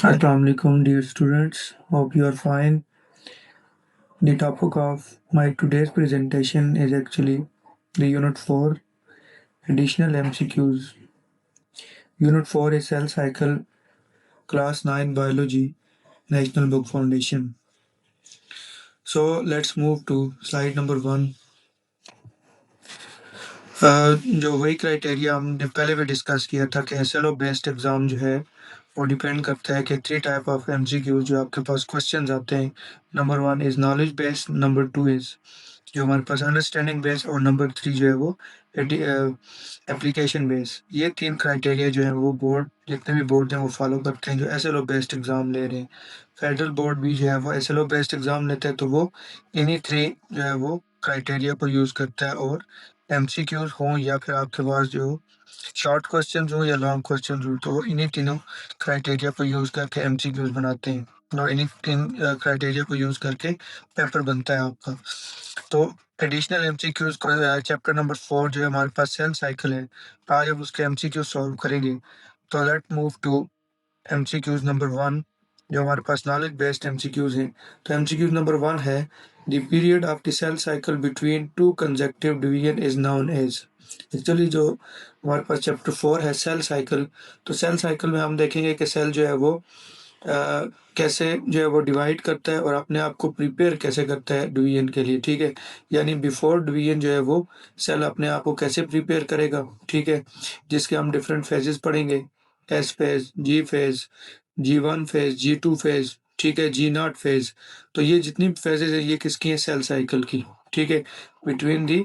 Assalamualaikum dear students, hope you are fine. The topic of my today's presentation is actually the Unit 4 Additional MCQs. Unit 4 is Cell Cycle Class 9 Biology National Book Foundation. So let's move to slide number 1. जो वही criteria हमने पहले भी discuss किया था कि SLO based exam जो है वो डिपेंड करता है कि 3 टाइप ऑफ MCQs जो आपके पास क्वेश्चंस आते हैं. Number 1 is knowledge based, number 2 is जो हमारे पास अंडरस्टैंडिंग बेस, और नंबर 3 जो है वो एप्लीकेशन बेस. ये 3 क्राइटेरिया जो है वो बोर्ड, जितने भी बोर्ड हैं वो फॉलो करते हैं जो SLO बेस्ड एग्ज़ाम ले रहे हैं. फेडरल बोर्ड भी जो है वो SLO बेस्ड एग्ज़ाम लेते हैं, तो वो इन्हीं 3 जो है वो क्राइटेरिया को यूज़ करता है. और MCQs हों या फिर आपके पास जो शॉर्ट क्वेश्चंस हो या लॉन्ग क्वेश्चंस हो, तो वो इन्हीं तीनों क्राइटेरिया को यूज़ करके MCQs बनाते हैं, और इन्हीं 3 क्राइटेरिया को यूज़ करके पेपर बनता है आपका. तो एडिशनल MCQs को चैप्टर नंबर 4 जो है हमारे पास सेल साइकिल है, आज हम उसके MCQ सॉल्व करेंगे. तो let move to MCQs number 1 जो हमारे पास नॉलेज बेस्ड MCQs हैं. तो MCQ नंबर 1 है the period of the cell cycle between two consecutive division is known as. Actually जो हमारे पास चैप्टर 4 है सेल साइकिल, तो सेल साइकिल में हम देखेंगे कि सेल जो है वो कैसे जो है वो डिवाइड करता है और अपने आप को प्रिपेयर कैसे करता है डिवीजन के लिए. ठीक है, यानी बिफोर डिवीजन जो है वो सेल अपने आप को कैसे प्रिपेयर करेगा. ठीक है, जिसके हम डिफरेंट फेजेस पढ़ेंगे. S phase, G phase, G1 phase, G2 phase, ठीक है, G0 फेज. तो ये जितनी फेजेस है ये किसकी है, सेल साइकिल की. ठीक है, बिटवीन दी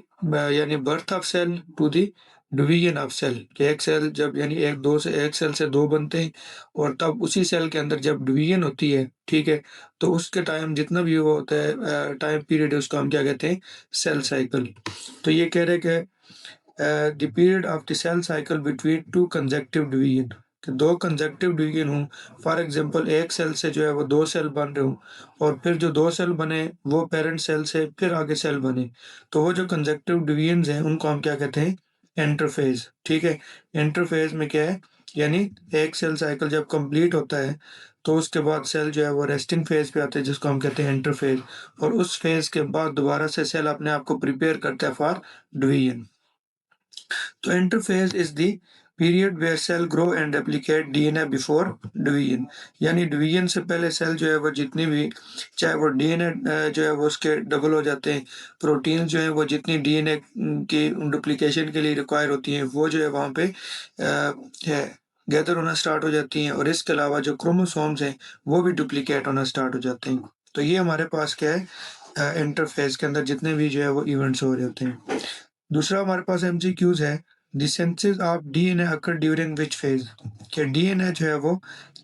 यानी birth of cell to the division of cell. एक सेल जब यानी एक सेल से दो बनते हैं, और तब उसी सेल के अंदर जब डिवीजन होती है, ठीक है, तो उसके टाइम जितना भी वो होता है टाइम पीरियड है उसको हम क्या कहते हैं, सेल साइकिल. तो ये कह रहे कि the period of the cell cycle between two consecutive division, कि दो कंसेक्यूटिव डिवीजन हों. फॉर एग्जांपल एक सेल से जो है वो दो सेल बन रहे हों, और फिर जो दो सेल बने वो पेरेंट सेल से फिर आगे सेल बने, तो वो जो कंसेक्यूटिव डिवीजन हैं उनको हम क्या कहते हैं, इंटरफेज. ठीक है, इंटरफेज में क्या है, यानी एक सेल साइकिल जब कंप्लीट होता है तो उसके बाद सेल जो है वो रेस्टिंग फेज पे आता है जिसको हम कहते हैं इंटरफेज, और उस फेज के बाद दोबारा से सेल अपने आप को प्रिपेयर करता है फॉर डिवीजन. तो interphase is the period where cell grow and replicate DNA before division. यानी डिवीजन से पहले सेल जो है वो जितनी भी, चाहे वो डीएनए जो है वो उसके डबल हो जाते हैं, प्रोटीन जो है वो जितनी डीएनए की डुप्लीकेशन के लिए रिक्वायर होती हैं वो जो है वहाँ पे है गैदर होना स्टार्ट हो जाती हैं, और इसके अलावा जो क्रोमोसोम्स हैं वो भी डुप्लीकेट होना स्टार्ट हो जाते हैं. तो ये हमारे पास क्या है, इंटरफेज के अंदर जितने भी जो है वो इवेंट्स हो रहे होते हैं. दूसरा हमारे पास MCQs है the synthesis of DNA occur during which phase, कि डीएनए जो है वो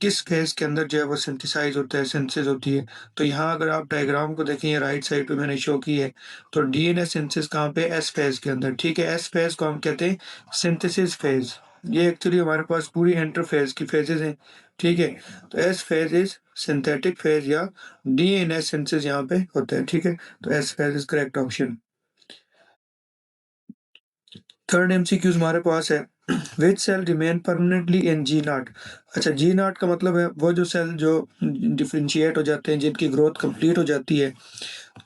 किस फेज के अंदर जो है वो सिंथेसाइज होता है, सिंथेसिस होती है. तो यहाँ अगर आप डायग्राम को देखें, राइट साइड पे मैंने शो की है, तो डीएनए सिंथेसिस कहाँ पे, एस फेज के अंदर. ठीक है, एस फेज को हम कहते हैं सिंथेसिस फेज. ये एक्चुअली हमारे पास पूरी इंटरफेज की फेजेस हैं. ठीक है, तो S phase is synthetic phase या डीएनए सिंथेसिस यहाँ पे होता है. ठीक है, तो S phase is correct option. Third MCQ हमारे पास है which cell remain permanently in G0. अच्छा, G0 का मतलब है वो जो सेल जो डिफरेंशिएट हो जाते हैं, जिनकी ग्रोथ कंप्लीट हो जाती है,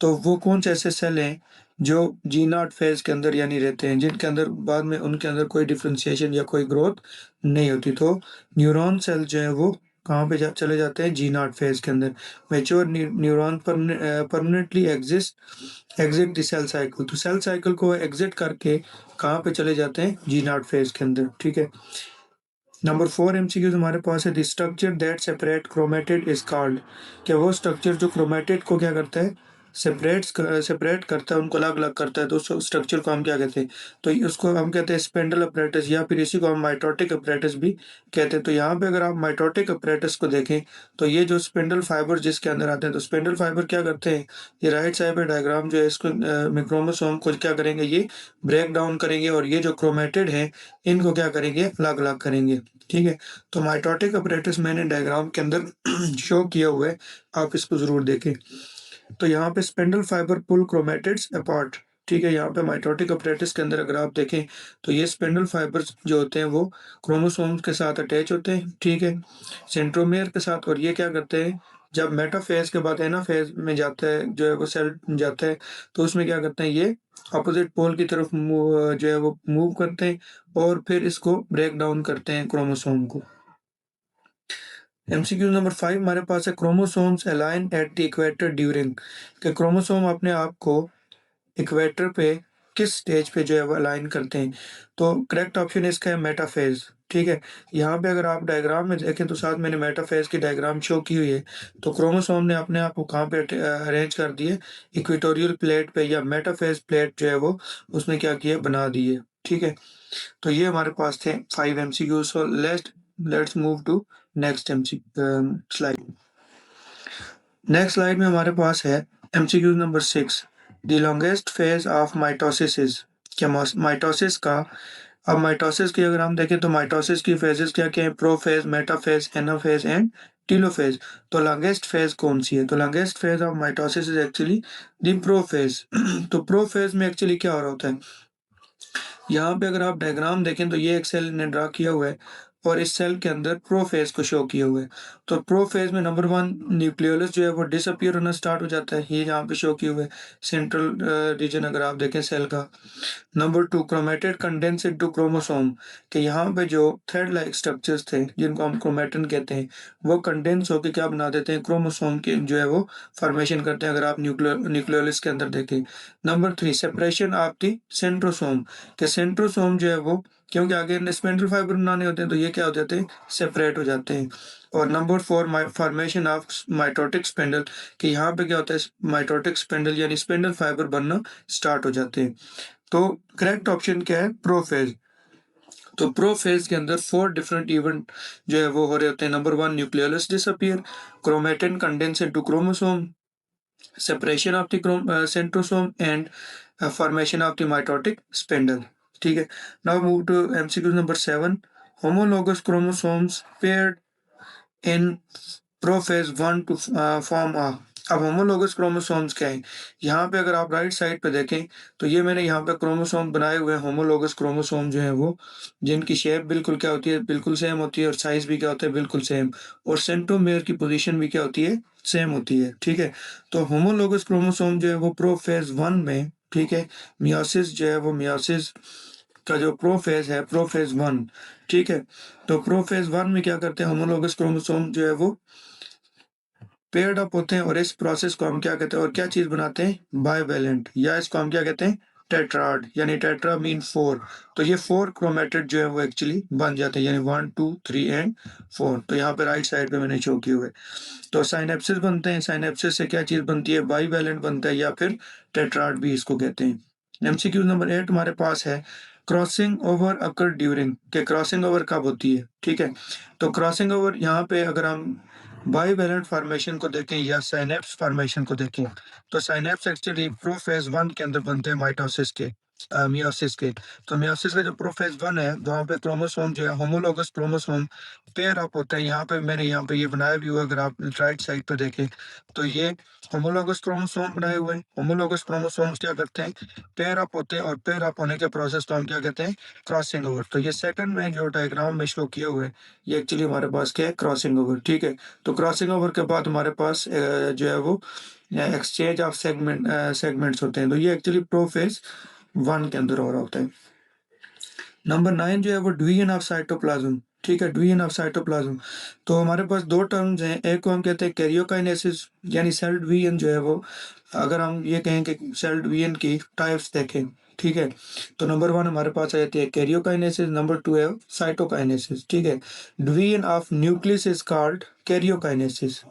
तो वो कौन से ऐसे सेल हैं जो G0 फेज के अंदर यानी रहते हैं, जिनके अंदर बाद में उनके अंदर कोई डिफरेंशिएशन या कोई ग्रोथ नहीं होती. तो न्यूरॉन सेल जो है वो कहाँ पे चले जाते हैं, G0 फेज के अंदर. Mature neuron permanently exit the cell cycle, तो सेल साइकिल को एग्जिट करके कहाँ पे चले जाते हैं, G0 फेज के अंदर. ठीक है, नंबर 4 MCQ हमारे पास है the structure that separate chromatid is called, क्या वो स्ट्रक्चर जो क्रोमेटिड को क्या करता है, सेपरेट करता है, उनको अलग अलग करता है, तो उस स्ट्रक्चर को हम क्या कहते हैं, तो उसको हम कहते हैं स्पेंडल अपरेटस, या फिर इसी को हम माइटोटिक अपरेटस भी कहते हैं. तो यहाँ पे अगर आप माइटोटिक अपरेटस को देखें, तो ये जो स्पेंडल फाइबर जिसके अंदर आते हैं, तो स्पेंडल फाइबर क्या करते हैं, ये राइट साइड पे डायग्राम जो है इसको क्रोमोसोम को क्या करेंगे, ये ब्रेक डाउन करेंगे, और ये जो क्रोमेटिड है इनको क्या करेंगे, अलग अलग करेंगे. ठीक है, तो माइटोटिक अपरेटस मैंने डायग्राम के अंदर शो किया हुआ है, आप इसको जरूर देखें. तो यहाँ पे स्पेंडल फाइबर पुल क्रोमेटिड्स अपार्ट, ठीक है, यहाँ पे माइटोटिक अपरेटस के अंदर अगर आप देखें तो ये स्पिंडल फाइबर्स जो होते हैं वो क्रोमोसोम्स के साथ अटैच होते हैं, ठीक है, सेंट्रोमियर के साथ। और ये क्या करते हैं, जब मेटाफेज के बाद एनाफेज में जाता है, जो है वो सेल जाता है, तो उसमें क्या करते हैं, ये अपोजिट पोल की तरफ जो है वो मूव करते हैं और फिर इसको ब्रेक डाउन करते हैं क्रोमोसोम को। एमसीक्यू नंबर 5 हमारे पास है, chromosomes align at the equator during, कि क्रोमोसोम अपने आप को इक्वेटर पे किस स्टेज पे जो है वो अलाइन करते हैं। तो करेक्ट ऑप्शन इसका है मेटाफेज, ठीक है। यहाँ पे अगर आप डायग्राम में देखें तो साथ मैंने मेटाफेज की डायग्राम शो की हुई है। तो क्रोमोसोम ने अपने आप को कहाँ पे अरेंज कर दिए, इक्वेटोरियल प्लेट पे, या मेटाफेज प्लेट जो है वो उसमें क्या किया, बना दिए, ठीक है। तो ये हमारे पास थे 5 MCQ. So let's move to next MC slide. Next slide में हमारे पास है MCQ number 6, the longest phase of mitosis is, क्या माइटोसिस का, अब माइटोसिस की अगर हम देखें तो माइटोसिस की फेजेस क्या क्या है, prophase, metaphase, anaphase and telophase. तो लॉन्गेस्ट फेज कौन सी है, तो longest phase of mitosis is actually the prophase. तो प्रोफेज में एक्चुअली क्या हो रहा होता है, यहाँ पे अगर आप डायग्राम देखें तो ये एक सेल ने ड्रा किया हुआ है और इस सेल के अंदर प्रोफेज को शो किया हुआ है। तो प्रोफेज में नंबर 1 न्यूक्लियोलस जो है वो डिसअपियर होना स्टार्ट हो जाता है, ये यहाँ पे शो किया हुआ है सेंट्रल रीजन अगर आप देखें सेल का। Number 2 chromatid condense into chromosome, कि यहाँ पे जो थ्रेड लाइक स्ट्रक्चर्स थे जिनको हम क्रोमेटिन कहते हैं, वो कंडेंस होकर क्या बना देते हैं, क्रोमोसोम के जो है वो फॉर्मेशन करते हैं अगर आप न्यूक्लियोलस के अंदर देखें। Number 3 separation of the centrosome, कि सेंट्रोसोम जो है वो, क्योंकि आगे स्पिंडल फाइबर बनाने होते हैं तो ये क्या हो जाते हैं, सेपरेट हो जाते हैं। और number 4 formation of mitotic spindle, कि यहाँ पे क्या होता है, माइटोटिक स्पिंडल यानी स्पिंडल फाइबर बनना स्टार्ट हो जाते हैं। तो करेक्ट ऑप्शन क्या है, प्रोफेज। तो प्रोफेज के अंदर 4 डिफरेंट इवेंट जो है वो हो रहे होते हैं। Number 1 nucleolus disappear, chromatin condense into chromosome, separation of the centrosome and formation of the mitotic spindle, ठीक है। Now move to MCQ number 7, homologous chromosomes paired in prophase 1 to form a, अब होमोलोगस क्रोमोसोम्स क्या है, यहाँ पे अगर आप right side पे देखें तो ये मैंने यहाँ पे क्रोमोसोम बनाए हुए हैं, होमोलोगस क्रोमोसोम जो है वो, जिनकी शेप बिल्कुल क्या होती है, बिल्कुल सेम होती है, और साइज भी क्या होता है, बिल्कुल सेम, और सेंट्रोमेयर की पोजीशन भी क्या होती है, सेम होती है, ठीक है। तो होमोलोगस क्रोमोसोम जो है वो प्रोफेज 1 में, ठीक है, मियोसिस जो है वो, मियोसिस का जो प्रोफेज है, प्रोफेज 1, ठीक है। तो प्रोफेज 1 में क्या करते हैं, होमोलोगस क्रोमोसोम जो है वो पेयर्ड अप होते हैं, और इस प्रोसेस को हम क्या कहते हैं, और क्या चीज बनाते हैं, बाइवेलेंट, या इसको हम क्या कहते हैं, टेट्राड, यानी टेट्रा मीन 4। तो ये 4 क्रोमेटिड जो है वो एक्चुअली बन जाते हैं, यानी 1 2 3 एंड 4। तो यहाँ पे राइट साइड पे मैंने शो किए हुए। तो साइनेप्सिस बनते हैं, साइनेप्सिस से क्या चीज बनती है, बाइवेलेंट बनता है, या फिर टेट्राड भी इसको कहते हैं। एमसीक्यू नंबर 8 हमारे पास है, क्रॉसिंग ओवर अकर ड्यूरिंग, के क्रॉसिंग ओवर कब होती है, ठीक है। तो क्रॉसिंग ओवर यहाँ पे अगर हम बाइवेलेंट फॉर्मेशन को देखें या साइनेप्स फॉर्मेशन को देखें, तो साइनेप्स एक्चुअली प्रोफेज 1 के अंदर बनते हैं माइटोसिस के, मियोसिस के। तो मियोसिस का जो प्रोफेज 1 है, वहाँ पे क्रोमोसोम जो है, होमोलोगस क्रोमोसोम पेयर अप होता है। यहाँ पे मैंने यहाँ पे ये बनाया भी हुआ, अगर आप राइट साइड पे देखें तो ये होमोलोगस क्रोमोसोम बनाए हुए हैं। होमोलोगस क्रोमोसोम्स क्या करते हैं, पेयर अप होते हैं, और पेयर अप होने के प्रोसेस को हम क्या कहते हैं, क्रॉसिंग ओवर। तो ये सेकंड में जो डायग्राम में शो किए हुए, ये एक्चुअली हमारे पास क्या है, क्रॉसिंग ओवर, ठीक है। तो क्रॉसिंग ओवर के बाद हमारे पास जो है वो एक्सचेंज ऑफ सेगमेंट्स होते हैं। तो ये एक्चुअली प्रोफेज 1 के अंदर हो रहा होता है। नंबर 9 जो है वो डिवीजन ऑफ साइटोप्लाज्म, ठीक है, डिवीजन ऑफ साइटोप्लाज्म। तो हमारे पास दो टर्म्स हैं, एक को हम कहते हैं कैरियोकाइनेसिस, यानी सेल डिवीजन जो है वो, अगर हम ये कहें कि सेल डिवीजन की टाइप्स देखें, ठीक है, तो नंबर 1 हमारे पास आ जाती है कैरियोकाइनेसिस, नंबर 2 है साइटोकाइनेसिस, ठीक है। Division of nucleus is called karyokinesis.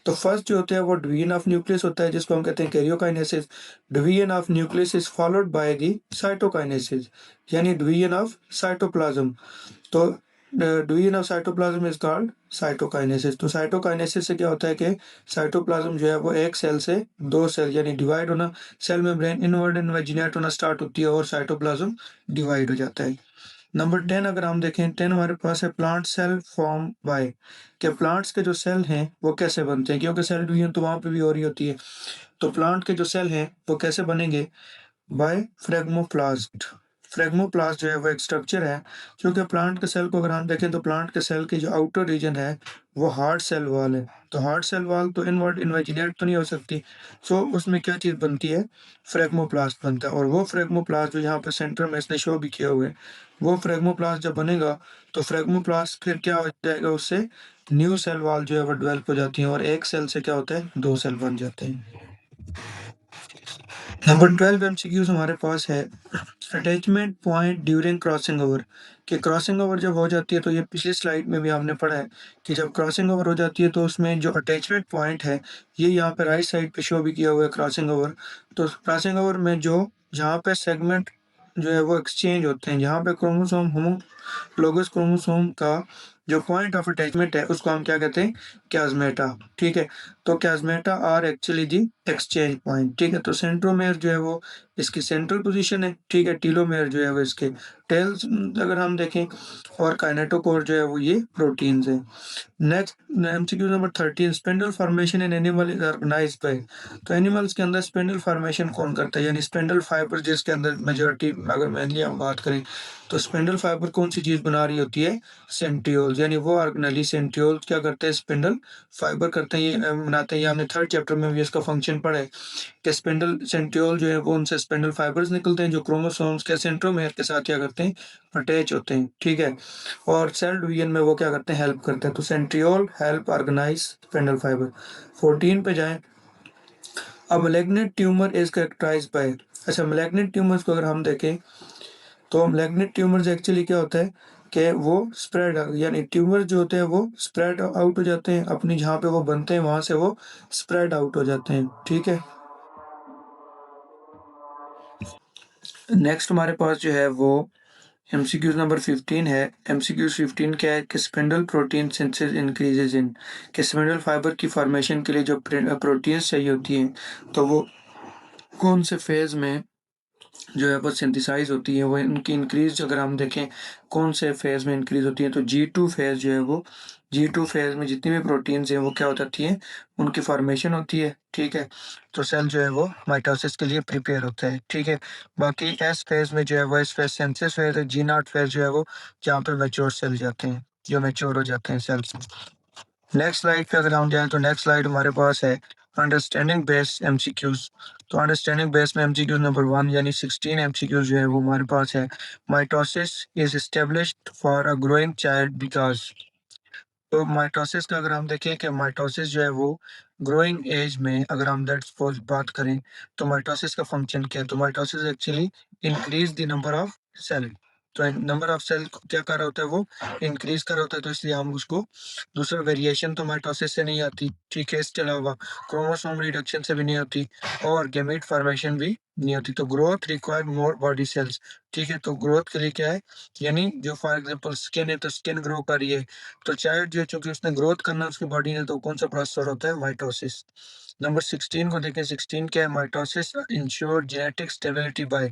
तो फर्स्ट जो होता है वो डिवीजन ऑफ न्यूक्लियस होता है, जिसको हम कहते हैं karyokinesis. Division of nucleus is followed by the cytokinesis, यानी डिवीजन ऑफ साइटोप्लाज्म। तो division of cytoplasm is called cytokinesis. तो साइटोकाइनेसिस से क्या होता है कि साइटोप्लाज्म जो है वो एक सेल से दो सेल यानी डिवाइड होना, सेल मेम्ब्रेन इनवर्ड इनवेजिनेट होना स्टार्ट होती है, और साइटोप्लाज्म डिवाइड हो जाता है। नंबर 10 अगर हम देखें, 10 हमारे पास है प्लांट सेल फॉर्म बाय, के प्लांट्स के जो सेल हैं वो कैसे बनते हैं, क्योंकि सेल डिवीजन तो वहां पे भी हो रही होती है। तो प्लांट के जो सेल हैं वो कैसे बनेंगे, बाय फ्रेगमोप्लास्ट। फ्रेगमोप्लास्ट जो है वो एक स्ट्रक्चर है, क्योंकि प्लांट के सेल को अगर हम देखें तो प्लांट के सेल की जो आउटर रीजन है वो हार्ड सेल वॉल है। तो हार्ड सेल वॉल तो इनवर्ट इनवेजिनेट तो नहीं हो सकती, सो उसमें क्या चीज़ बनती है, फ्रेगमोप्लास्ट बनता है। और वो फ्रेगमोप्लास्ट जो यहाँ पे सेंटर में इसने शो भी किया हुआ है, वो फ्रेगमोप्लास्ट जब बनेगा तो फ्रेगमोप्लास्ट फिर क्या हो जाएगा, उससे न्यू सेल वॉल जो है वो डेवलप हो जाती है और एक सेल से क्या होता है, दो सेल बन जाते हैं। नंबर 12 एमसीक्यूज हमारे पास है, attachment point during crossing over. कि क्रॉसिंग ओवर जब हो जाती है, तो ये पिछली स्लाइड में भी आपने पढ़ा है कि जब क्रॉसिंग ओवर हो जाती है तो उसमें जो अटैचमेंट पॉइंट है, ये यहाँ पे राइट साइड पे शो भी किया हुआ है क्रॉसिंग ओवर। तो क्रॉसिंग ओवर में जो जहाँ पे सेगमेंट जो है वो एक्सचेंज होते हैं, जहाँ पे क्रोमोसोम होमोलोगस क्रोमोसोम का जो पॉइंट ऑफ अटैचमेंट है उसको हम क्या कहते हैं, क्याज़मेटा। ठीक है, तो chiasmata are actually the exchange point. ठीक है, तो सेंट्रोमेयर जो है वो इसकी सेंट्रल पोजीशन है। ठीक है, टीलोमेयर जो है वो इसके टेल्स अगर हम देखें, और काइनेटोकोर जो है वो ये प्रोटीन्स है। Next MCQ number 13, spindle formation in animal is organised by. तो एनिमल्स के अंदर स्पिंडल फॉर्मेशन कौन करता है, यानी स्पिंडल फाइबर जिसके अंदर मेजॉरिटी अगर मेनली हम बात करें, तो स्पिंडल फाइबर कौन सी चीज बना रही होती है, सेंट्रियोल्स। यानी वो ऑर्गेनेली सेंट्रियोल्स क्या करते हैं, स्पिंडल फाइबर करते हैं, ये बनाते हैं। ये हमने थर्ड चैप्टर में भी इसका फंक्शन पढ़ा है कि स्पिंडल सेंट्रियोल जो है वो उनसे स्पिंडल फाइबर्स निकलते हैं जो क्रोमोसोम्स के सेंट्रोमेयर के साथ क्या करते हैं, अटैच होते हैं। ठीक है, और सेल डिवीजन में वो क्या करते हैं, हेल्प करते हैं। तो centriole help organise spindle fibre. 14 पे जाएं, अब malignant tumour is characterised by. अच्छा, मैलिग्नेंट ट्यूमर्स को अगर हम देखें, तो मैलिग्नेंट ट्यूमर्स एक्चुअली क्या होता है कि वो स्प्रेड, यानी ट्यूमर जो होते हैं वो स्प्रेड आउट हो जाते हैं, अपनी जहाँ पे वो बनते हैं वहां से वो स्प्रेड आउट हो जाते हैं। ठीक है, नेक्स्ट हमारे पास जो है वो एमसीक्यूज नंबर 15 है। एमसीक्यूज 15 क्या है कि स्पिंडल प्रोटीन सिंथेसिस इंक्रीजेज इन। कि स्पिंडल फाइबर की फॉर्मेशन के लिए जो प्रोटीन्स चाहिए होती हैं, तो वो कौन से फेज में जो है वो सिंथेसाइज होती है, वो इनकी इंक्रीज अगर हम देखें कौन से फेज में इंक्रीज होती है, तो G2 फेज जो है वो, G2 फेज में जितनी भी प्रोटीन्स हैं वो क्या हो जाती है, उनकी फॉर्मेशन होती है। ठीक है, तो सेल जो है वो माइटोसिस के लिए प्रिपेयर होता है। ठीक है, बाकी एस फेज में जो है वो एस फेज सिंथेसिस फेज है। G0 फेज जो है वो जहाँ पे मैच्योर सेल जाते हैं, जो मैच्योर हो जाते हैं सेल्स। नेक्स्ट स्लाइड पे अगर हम जाएं, तो नेक्स्ट स्लाइड हमारे पास है अंडरस्टैंडिंग बेस्ड एमसीक्यूज। तो अंडरस्टैंडिंग बेस्ड में एमसीक्यूज नंबर 1 यानी 16 एमसीक्यूज जो है वो हमारे पास है, mitosis is established for a growing child because. तो माइटोसिस का अगर हम देखें कि माइटोसिस जो है वो ग्रोइंग एज में अगर हम दैट सपोज बात करें, तो माइटोसिस का फंक्शन क्या है, तो mitosis actually increase the number of cell. तो नंबर ऑफ सेल क्या कर रहा होता है, वो इंक्रीज कर रहा होता है, तो इसलिए हम उसको, दूसरा वेरिएशन तो माइटोसिस से नहीं आती। ठीक है, इसके अलावा क्रोमोसोम रिडक्शन से भी नहीं होती, और गैमेट फॉर्मेशन भी नहीं होती। तो growth require more body cells. ठीक है, तो ग्रोथ के लिए क्या है, यानी जो फॉर एग्जांपल स्किन है, तो स्किन ग्रो कर रही है, तो चाइल्ड जो है चूंकि उसने ग्रोथ करना है उसकी बॉडी ने, तो कौन सा प्रोसेस होता है, माइटोसिस। नंबर 16 को देखें, 16 क्या है, mitosis ensure genetic stability by.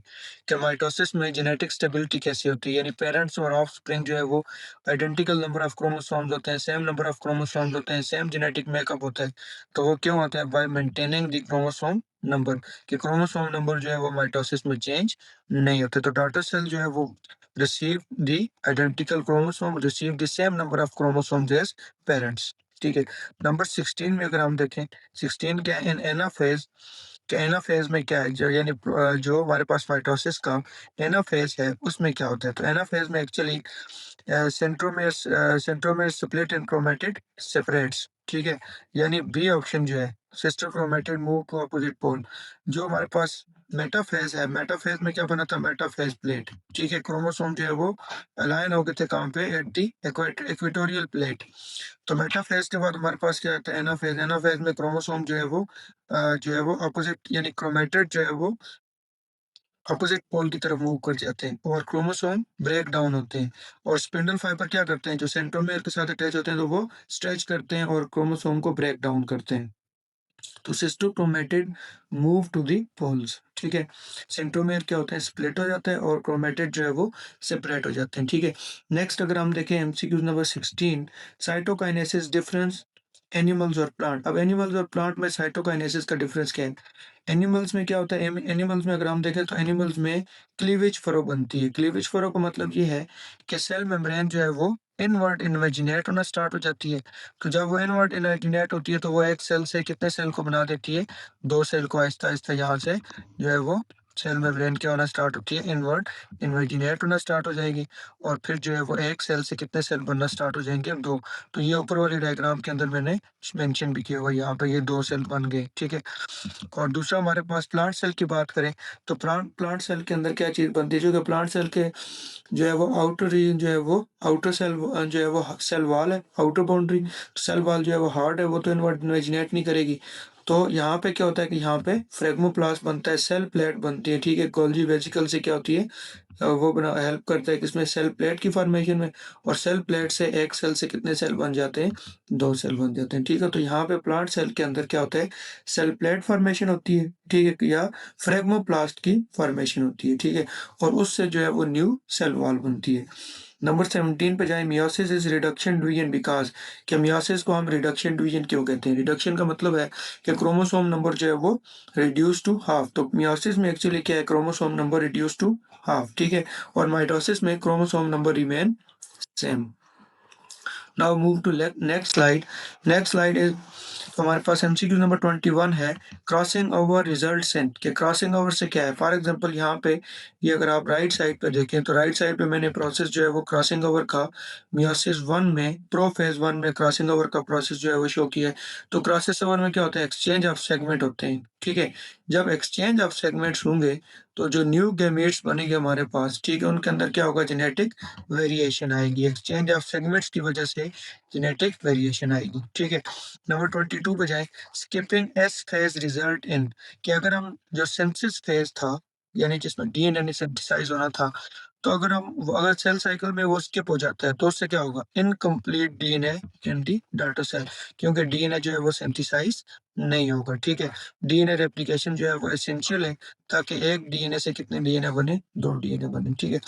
क्या माइटोसिस में जेनेटिक स्टेबिलिटी कैसी होती है, यानी पेरेंट्स और ऑफस्प्रिंग जो है वो आइडेंटिकल नंबर ऑफ क्रोमोसोम्स होते हैं, सेम नंबर ऑफ क्रोमोसोम्स होते हैं, सेम जेनेटिक मेकअप होता है। तो वो क्यों होता है, bye maintaining the chromosome number. कि क्रोमोसोम नंबर जो है वो माइटोसिस में चेंज नहीं होते। तो डॉटर सेल जो है वो receive the identical chromosome, receive the same number of chromosomes as parents। ठीक है, नंबर 16 में अगर हम देखें, 16 क्या है, इन एनाफेज। कि एनाफेज में क्या है, जो यानी जो हमारे पास माइटोसिस का एनाफेज है उसमें क्या होता है, तो एनाफेज में actually centromere split in chromatid separates. ठीक है, यानी बी ऑप्शन जो है, sister chromatid move to opposite pole. जो हमारे पास मेटाफेज है, मेटाफेज में क्या बना था, मेटाफेज प्लेट। ठीक है, क्रोमोसोम जो है वो अलाइन हो गए थे कहाँ पे, एट दी इक्वेटोरियल प्लेट। तो मेटाफेज के बाद हमारे पास क्या आता है, एनाफेज। एनाफेज में क्रोमोसोम जो है वो जो है वो अपोजिट, यानी क्रोमेटेड जो है वो अपोजिट पोल की तरफ मूव कर जाते हैं और क्रोमोसोम ब्रेक डाउन होते हैं। और स्पिंडल फाइबर क्या करते हैं, जो सेंट्रोमेयर के साथ अटैच होते हैं, तो वो स्ट्रेच करते हैं और क्रोमोसोम को ब्रेक डाउन करते हैं। तो सिस्टोक्रोमेटिड मूव टू दी पोल्स। ठीक है, सेंट्रोमेयर क्या होता है, स्प्लिट हो जाता है, और क्रोमेटिड जो है वो सेपरेट हो जाते हैं। ठीक है, नेक्स्ट अगर हम देखें MCQs number 16, cytokinesis difference animals और प्लांट। अब एनिमल्स और प्लांट में साइटोकाइनेसिस का डिफरेंस क्या है? एनिमल्स में क्या होता है, एनिमल्स में अगर हम देखें तो एनिमल्स में क्लीवेज फरो बनती है। क्लीवेज फरो का मतलब ये है कि सेल मेम्ब्रेन जो है वो इनवर्ट इन्वेजिनेट होना स्टार्ट हो जाती है। तो जब वो इनवर्ट इन्वेजिनेट होती है तो वो एक सेल से कितने सेल को बना देती है? दो सेल को आहिस्ता आहिस्ता यहाँ से जो है वो सेल मेम्ब्रेन क्या होना स्टार्ट होती है? इनवर्ट इन्वेजिनेट होना स्टार्ट हो जाएगी। और फिर जो है वो एक सेल से कितने सेल बनना स्टार्ट हो जाएंगे? दो। तो ये ऊपर वाली डायग्राम के अंदर मैंने मेंशन भी किया हुआ है, यहाँ पे ये दो सेल बन गए, ठीक है। और दूसरा हमारे पास प्लांट सेल की बात करें तो प्लांट प्लांट सेल के अंदर क्या चीज़ बनती है? जो कि प्लांट सेल के जो है वो आउटर रीजन जो है वो आउटर सेल जो है वो सेल वॉल है, आउटर बाउंड्री। सेल वॉल जो है वो हार्ड है, वो तो इन्वेजिनेट नहीं करेगी। तो यहाँ पे क्या होता है कि यहाँ पे फ्रेगमोप्लास्ट बनता है, सेल प्लेट बनती है, ठीक है। गोल्जी वेसिकल से क्या होती है, वो बना हेल्प करता है किसमें? सेल प्लेट की फॉर्मेशन में। और सेल प्लेट से एक सेल से कितने सेल बन जाते हैं? दो सेल बन जाते हैं, ठीक है। तो यहाँ पे प्लांट सेल के अंदर क्या होता है? सेल प्लेट फॉर्मेशन होती है, ठीक है, या फ्रेगमोप्लास्ट की फॉर्मेशन होती है, ठीक है। और उससे जो है वो न्यू सेल वॉल बनती है। नंबर 17 पे जाए, meiosis is reduction division because. क्या मियोसिस को हम रिडक्शन डिवीजन क्यों कहते हैं? रिडक्शन का मतलब है कि क्रोमोसोम नंबर जो है वो रिड्यूस टू हाफ। तो मियोसिस में एक्चुअली क्या है? Chromosome number reduce to half, ठीक है। और माइटोसिस में chromosome number remain same. Now move to next slide. Next slide is हमारे पास एमसीक्यू नंबर 21 है, क्रॉसिंग ओवर रिजल्ट्स इन। कि क्रॉसिंग ओवर से क्या है? फॉर एग्जांपल यहाँ पे ये अगर आप राइट साइड पे देखें तो राइट साइड पे मैंने प्रोसेस जो है वो क्रॉसिंग ओवर का मियोसिस वन में प्रोफेज वन में क्रॉसिंग ओवर का प्रोसेस जो है वो शो किया है। तो क्रॉसिस ओवर में क्या होता है? एक्सचेंज ऑफ सेगमेंट होते हैं, ठीक है। जब एक्सचेंज ऑफ सेगमेंट्स होंगे तो जो न्यू गैमेट्स बनेंगे हमारे पास, ठीक है, उनके अंदर क्या होगा? जेनेटिक वेरिएशन आएगी। एक्सचेंज ऑफ सेगमेंट्स की वजह से जेनेटिक वेरिएशन आएगी, ठीक है। नंबर 22 पे जाएं, skipping S phase result in. कि अगर हम जो सिंथेसिस फेज था, यानी जिसमें डीएनए सिंथेसाइज होना था, तो अगर सेल साइकिल में वो स्किप हो जाता है तो उससे क्या होगा? Incomplete DNA in the daughter cell. क्योंकि डीएनए जो है वो सिंथेसाइज नहीं होगा, ठीक है। डीएनए रेप्लिकेशन जो है वो एसेंशियल है ताकि एक डीएनए से कितने डीएनए बने? दो डीएनए बने, ठीक है।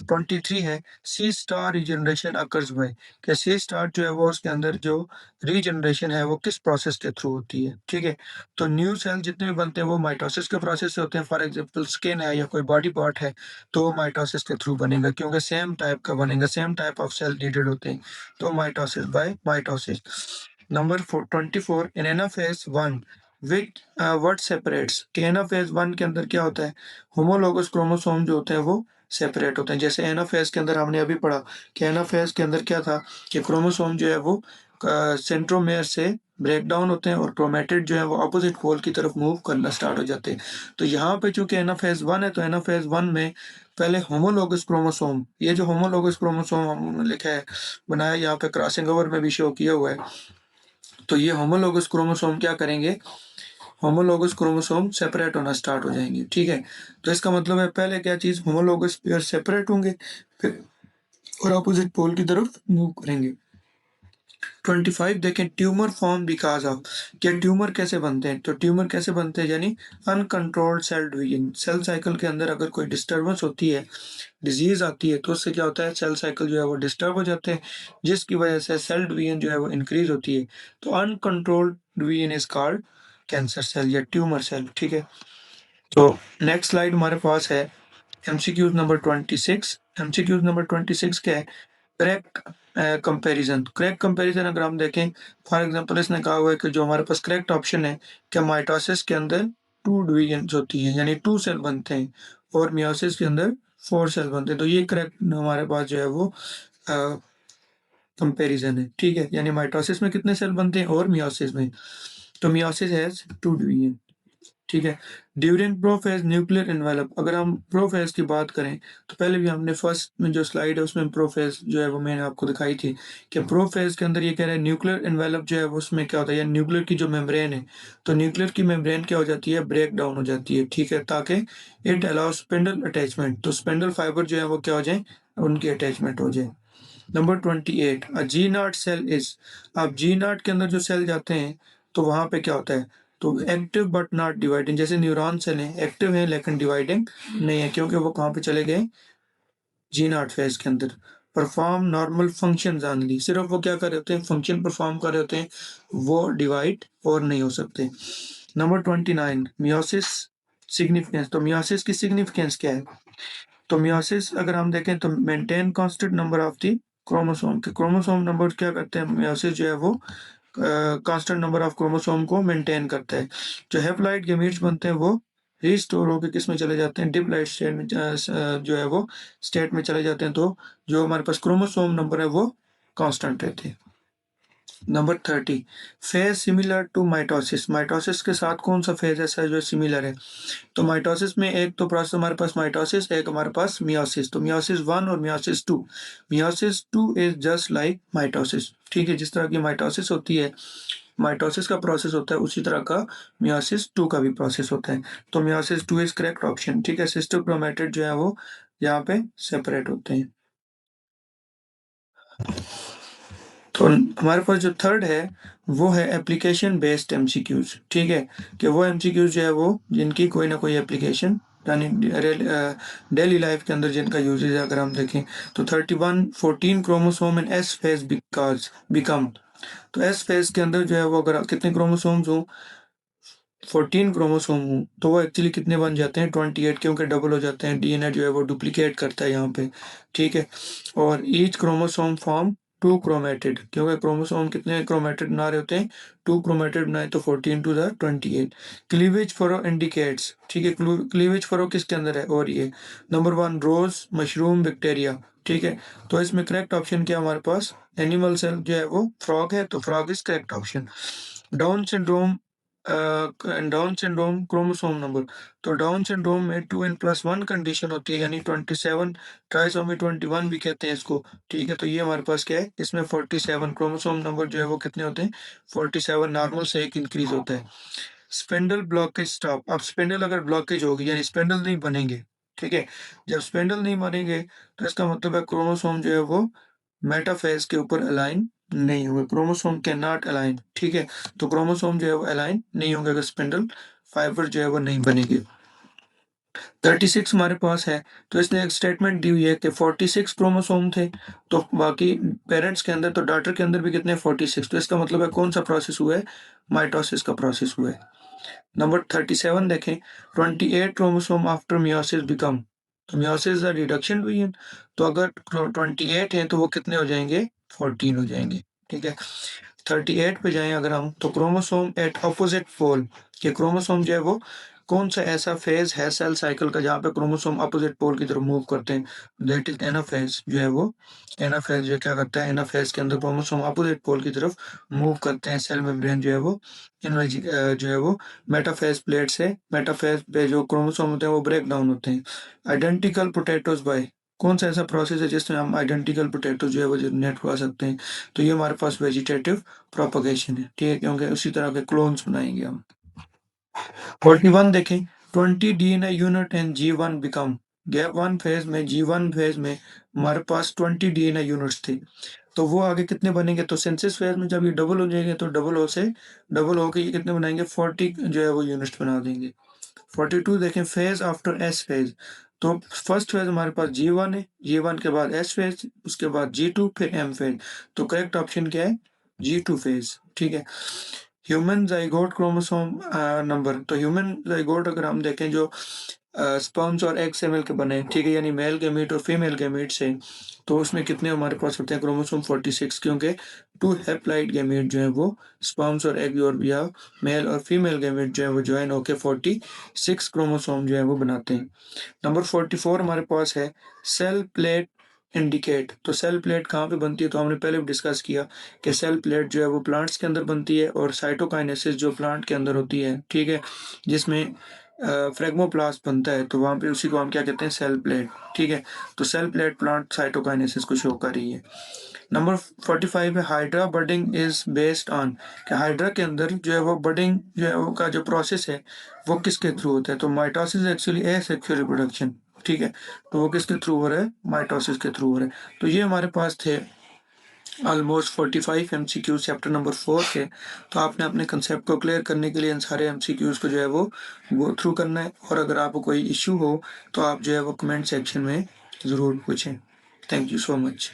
23 है, सी स्टार रीजनरेशन अकर्स बाय। कि सी स्टार जो है वो उसके अंदर जो रीजनरेशन है वो किस प्रोसेस के थ्रू होती है, ठीक है। तो न्यू सेल जितने भी बनते हैं वो माइटोसिस के प्रोसेस से होते हैं। फॉर एग्जांपल स्किन है या कोई बॉडी पार्ट है तो वो माइटोसिस के थ्रू बनेगा, क्योंकि सेम टाइप का बनेगा, same type of cell needed होते हैं। तो mitosis by mitosis. Number 24, in anaphase one which what separates. कि एनाफेज वन के अंदर क्या होता है? होमोलोगस क्रोमोसोम जो होते हैं वो सेपरेट होते हैं। जैसे एनाफेज के अंदर हमने अभी पढ़ा कि एनाफेज के अंदर क्या था कि क्रोमोसोम जो है वो सेंट्रोमेयर से ब्रेक डाउन होते हैं और क्रोमेटिड जो है वो अपोजिट पोल की तरफ मूव करना स्टार्ट हो जाते हैं। तो यहाँ पे चूंकि एनाफेज वन है तो एनाफेज वन में पहले होमोलोगस क्रोमोसोम, ये जो होमोलोगस क्रोमोसोम हमने लिखा है बनाया यहाँ पे क्रॉसिंग ओवर में भी शो किया हुआ है। तो ये होमोलोगस क्रोमोसोम क्या करेंगे? होमोलोगस क्रोमोसोम सेपरेट होना स्टार्ट हो जाएंगे, ठीक है। तो इसका मतलब है पहले क्या चीज? होमोलोगस पेयर सेपरेट होंगे, फिर और अपोजिट पोल की तरफ मूव करेंगे। 25 देखें, ट्यूमर फॉर्म बिकॉज ऑफ। क्या ट्यूमर कैसे बनते हैं? तो ट्यूमर कैसे बनते हैं? यानी uncontrolled cell division. Cell cycle के अंदर अगर कोई डिस्टर्बेंस होती है, डिजीज आती है, तो उससे क्या होता है? सेल साइकिल जो है वो डिस्टर्ब हो जाते हैं, जिसकी वजह से सेल डिवीजन जो है वो इंक्रीज होती है। तो uncontrolled division is called cancer cell या ट्यूमर सेल, ठीक है। तो नेक्स्ट स्लाइड हमारे पास है एमसीक्यूज नंबर 26। एमसीक्यूज नंबर 26 क्या है? Crack comparison. क्रैक कंपैरिजन अगर हम देखें, फॉर एग्जांपल इसने कहा हुआ है कि जो हमारे पास करेक्ट ऑप्शन है कि माइटोसिस के अंदर टू डिवीजन होती है, यानी टू सेल बनते हैं, और मियोसिस के अंदर फोर सेल बनते हैं। तो ये करेक्ट हमारे पास जो है वो कंपैरिजन है, ठीक है। यानी माइटोसिस में कितने सेल बनते हैं और मियोसिस में? तो मियोसिस हैज टू डिवीजन, ठीक है। During prophase nuclear envelope. अगर हम प्रोफेज की बात करें तो पहले भी हमने फर्स्ट में जो स्लाइड है उसमें प्रोफेज जो है वो मैंने आपको दिखाई थी कि प्रोफेज के अंदर ये कह रहे हैं न्यूक्लियर एनवेलप जो है वो उसमें क्या होता है, या न्यूक्लियर की जो मेम्ब्रेन है, तो न्यूक्लियर की मेम्ब्रेन क्या हो जाती है? ब्रेक डाउन हो जाती है, ठीक है, ताकि इट अलाउ स्पिंडल अटैचमेंट। तो स्पिंडल फाइबर जो है वो क्या हो जाए? उनकी अटैचमेंट हो जाए। Number 28, a G nought cell is. अब जी नॉट के अंदर जो सेल जाते हैं तो वहां पे क्या होता है? तो एक्टिव बट नॉट डिवाइडिंग। जैसे न्यूरॉन सेल हैं, एक्टिव है लेकिन डिवाइडिंग नहीं है, क्योंकि वो कहाँ पे चले गए? जी नॉट फेज के अंदर। परफॉर्म नॉर्मल फंक्शंस ओनली, सिर्फ वो क्या कर रहे होते हैं, फंक्शन परफॉर्म कर रहे होते हैं, वो डिवाइड और नहीं हो सकते। Number 29 meiosis significance. तो मियोसिस की सिग्निफिकेंस क्या है? तो मियोसिस अगर हम देखें तो maintain constant number of the chromosome, के क्रोमोसोम नंबर क्या करते हैं, मियोसिस जो है वो कांस्टेंट नंबर ऑफ क्रोमोसोम को मेंटेन करता है। जो हैप्लॉइड गैमीट्स बनते हैं वो रिस्टोर होकर किस में चले जाते हैं, डिप्लॉइड स्टेट में, जो है वो स्टेट में चले जाते हैं। तो जो हमारे पास क्रोमोसोम नंबर है वो कांस्टेंट रहते हैं। Number 30 phase similar to mitosis. Mitosis के साथ कौन सा फेज ऐसा है जो सिमिलर है? तो माइटोसिस में एक तो प्रोसेस हमारे पास माइटोसिस, एक हमारे पास मियोसिस। तो मियोसिस 1 और meiosis 2। Meiosis 2 is just like mitosis, ठीक है। जिस तरह की माइटोसिस होती है, माइटोसिस का प्रोसेस होता है, उसी तरह का मियोसिस 2 का भी प्रोसेस होता है। तो मियोसिस 2 इज करेक्ट ऑप्शन, ठीक है। सिस्टर क्रोमैटिड जो है वो यहाँ पे सेपरेट होते हैं। तो हमारे पास जो थर्ड है वो है एप्लीकेशन बेस्ड एमसीक्यूज, ठीक है। कि वो एमसीक्यूज जो है वो जिनकी कोई ना कोई एप्लीकेशन, यानी डेली लाइफ के अंदर जिनका यूजेज है, अगर हम देखें तो 31 14 chromosome in S phase because become. तो एस फेज के अंदर जो है वो अगर कितने क्रोमोसोम्स हो, 14 क्रोमोसोम हो, तो वो एक्चुअली कितने बन जाते हैं, 28, क्योंकि डबल हो जाते हैं। डीएनए जो है वो डुप्लीकेट करता है यहाँ पे, ठीक है। और each chromosome form two chromatid, क्योंकि क्रोमोसोम कितने क्रोमेटिड बना रहे होते हैं, टू क्रोमेटिड बनाए तो 14 to the 28। Cleavage furrow indicates, ठीक है। क्लीवेज फरो किसके अंदर है, और ये नंबर 1 रोज, मशरूम, बैक्टीरिया, ठीक है। तो इसमें करेक्ट ऑप्शन क्या हमारे पास, एनिमल सेल जो है वो फ्रॉग है, तो frog is correct option. Down syndrome, down syndrome chromosome number. तो डाउन सिंड्रोम में 2n+1 कंडीशन होती है, यानी 27, ट्राइसोमी 21 भी कहते हैं इसको, ठीक है। तो ये हमारे पास क्या है, इसमें 47 क्रोमोसोम नंबर जो है वो कितने होते हैं, 47, नॉर्मल से एक इंक्रीज होता है। Spindle blockage stop. अब स्पेंडल अगर ब्लॉकेज होगी, यानी स्पेंडल नहीं बनेंगे, ठीक है। जब स्पेंडल नहीं बनेंगे तो इसका मतलब है क्रोमोसोम जो है वो मेटाफेज के ऊपर अलाइन नहीं हुए, क्रोमोसोम कैन नॉट अलाइन, ठीक है। तो क्रोमोसोम जो है वो अलाइन नहीं होंगे अगर स्पिंडल फाइबर जो है वो नहीं बनेगी। 36 हमारे पास है, तो इसने एक स्टेटमेंट दी हुई है कि 46 क्रोमोसोम थे, तो बाकी पेरेंट्स के अंदर, तो डॉटर के अंदर भी कितने 46, तो इसका मतलब है कौन सा प्रोसेस हुआ है, माइटोसिस का प्रोसेस हुआ है। नंबर 37 देखें, 28 क्रोमोसोम आफ्टर मियोसिस बिकम। तो मियोसिस रिडक्शन हुई है, तो अगर 28 है तो वो कितने हो जाएंगे, 14 हो जाएंगे, ठीक है। 38 पे जाएं अगर हम, तो क्रोमोसोम एट ऑपोजिट पोल, ये क्रोमोसोम जो है वो कौन सा ऐसा फेज है सेल साइकिल का जहाँ पे क्रोमोसोम अपोजिट पोल की तरफ मूव करते हैं, दैट इज एनाफेज जो है वो। एनाफेज जो क्या करता है, एनाफेज के अंदर क्रोमोसोम अपोजिट पोल की तरफ मूव करते हैं। सेल मेम्ब्रेन जो है वो जो है वो मेटाफेज प्लेट से, मेटाफेज पे जो क्रोमोसोम होते हैं वो ब्रेक डाउन होते हैं। आइडेंटिकल पोटैटोज बाय, कौन सा ऐसा प्रोसेस है जिसमें हम आइडेंटिकल पोटैटो जो है वो जनरेट करवा सकते हैं? तो ये हमारे पास वेजिटेटिव प्रोपगेशन है, ठीक है, क्योंकि उसी तरह के क्लोन्स बनाएंगे हम। 41 देखें, 20 DNA unit and G1 become. Gap one phase में, जी1 फेज में हमारे पास 20 डीएनए यूनिट्स थे, तो वो आगे कितने बनेंगे, तो सिंथेसिस फेज में जब ये डबल हो जाएंगे तो डबल हो के ये कितने बनाएंगे, 40 जो है वो यूनिट्स बना देंगे। 42 देखें, फेज आफ्टर एस फेज। तो फर्स्ट फेज हमारे पास जी1 है, जी1 के बाद एस फेज, उसके बाद जी2, फिर एम फेज। तो करेक्ट ऑप्शन क्या है, जी2 फेज, ठीक है। Human zygote chromosome number. तो ह्यूमन जाइगोट अगर हम देखें जो स्पर्म्स और एग से मिलकर बने, ठीक है, यानी मेल गैमीट और फीमेल गैमीट से, तो उसमें कितने हमारे पास होते हैं क्रोमोसोम, 46, क्योंकि टू हैप्लॉइड गैमीट जो है वो स्पर्म्स और एग और या मेल और फीमेल गैमीट जो है वो ज्वाइन होकर 46 क्रोमोसोम जो है वो बनाते हैं। नंबर 44 हमारे पास है सेल प्लेट इंडिकेट। तो सेल प्लेट कहाँ पे बनती है, तो हमने पहले भी डिस्कस किया कि सेल प्लेट जो है वो प्लांट्स के अंदर बनती है, और साइटोकाइनेसिस जो प्लांट के अंदर होती है, ठीक है, जिसमें फ्रेगमोप्लास्ट बनता है, तो वहाँ पे उसी को हम क्या कहते हैं, सेल प्लेट, ठीक है। तो सेल प्लेट प्लांट साइटोकाइनेसिस को शो कर रही है। नंबर 45 है hydra budding is based on, कि हाइड्रा के अंदर जो है वो बडिंग जो है वो का जो प्रोसेस है वो किसके थ्रू होता है, तो माइटोसिस एक्चुअली एसेक्सुअल रिप्रोडक्शन, ठीक है। तो वो किसके थ्रू हो रहा है, माइटोसिस के थ्रू हो रहा है। तो ये हमारे पास थे ऑलमोस्ट 45 एमसीक्यू चैप्टर नंबर 4 के। तो आपने अपने कंसेप्ट को क्लियर करने के लिए इन सारे एमसीक्यूज को जो है वो गो थ्रू करना है, और अगर आपको कोई इश्यू हो तो आप जो है वो कमेंट सेक्शन में ज़रूर पूछें। Thank you so much.